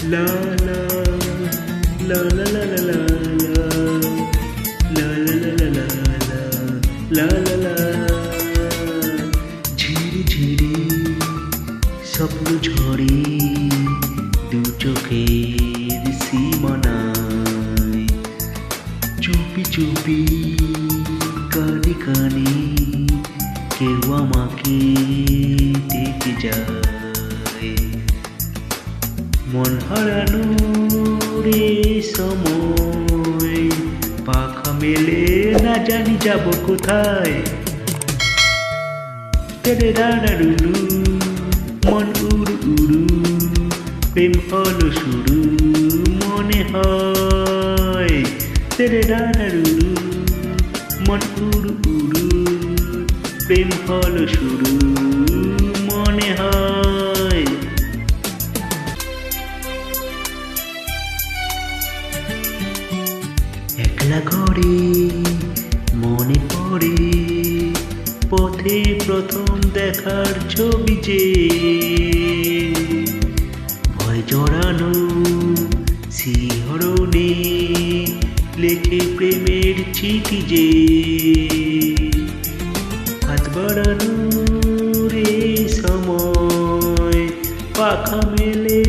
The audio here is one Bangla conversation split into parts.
La la la la la la la la la la la la la la ঝিরি ঝিরি স্বপ্ন ঝরে দু চোখের সীমানায় চুপি চুপি কানে কানে কেউ আমাকে ডেকে যায় মন হারানো রে সময় পাখা মেলে না জানি যাব কোথায় তেরে রানারুরু মন উড়ু উড়ু প্রেম হলো শুরু মনে হয় তেরে রানারুরু মন উড়ু উড়ু প্রেম হলো শুরু মনে হয় একলা ঘরে মনে পড়ে পথে প্রথম দেখার ছবি যে ভয় জড়ানো শিহরণে লেখে প্রেমের চিঠি যে হাত বাড়ানো রে সময় পাখা মেলে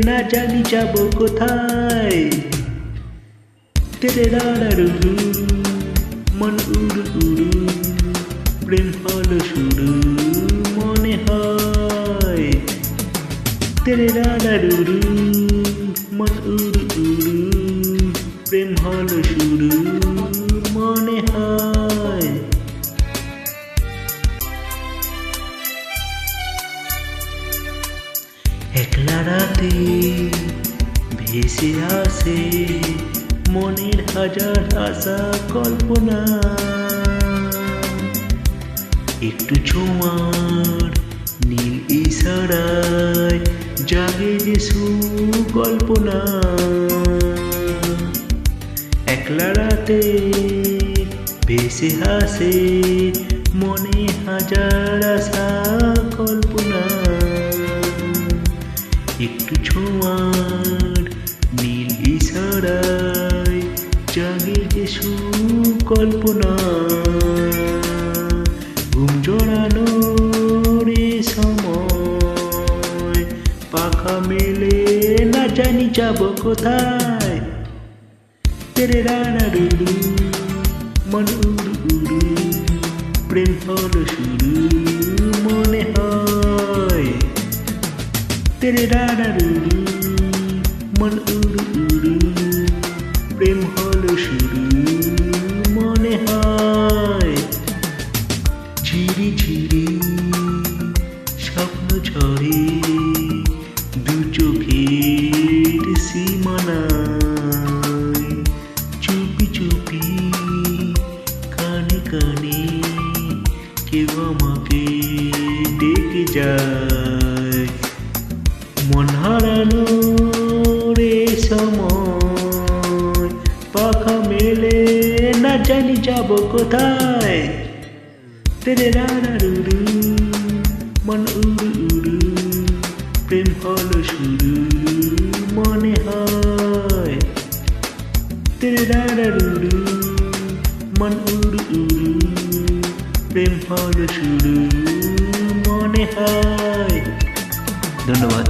না জানি যাব কোথায় তেরে রানারুরু মন উড়ু উড়ু প্রেম হলো শুরু মনে হয় তেরে রানারুরু মন উড়ু উড়ু প্রেম হলো শুরু মনে হয় একলা রাতে ভেসে আসে মনের হাজার আশা কল্পনা একটু ছোঁয়ার নীল ইশারায় জাগে যে সুকল্পনা একলা রাতে ভেসে আসে মনে হাজার আশা কল্পনা একটু ছোঁয়ার নীল ইশারায় জাগে যে সুকল্পনা ঘুম জড়ানো রে সময় পাখা মেলে না জানি যাব কোথায় তেরে রানারুরু মন উড়ু উড়ু প্রেম হলো শুরু মনে হয় তেরে রানারুরু মন উড়ু উড়ু প্রেম হলো শুরু মনে হয় ঝিরি ঝিরি স্বপ্ন ঝরে দু চোখের সীমানায় চুপি চুপি কানে কানে কেউ আমাকে ডেকে যায় মন হারানো রে সময় পাখা মেলে না জানি যাব কোথায় তেরে রানারুরু মন উড়ু উড়ু প্রেম হলো শুরু মনে হয় তেরে রানারুরু মন উড়ু উড়ু প্রেম হলো শুরু মনে হয় ধন্যবাদ।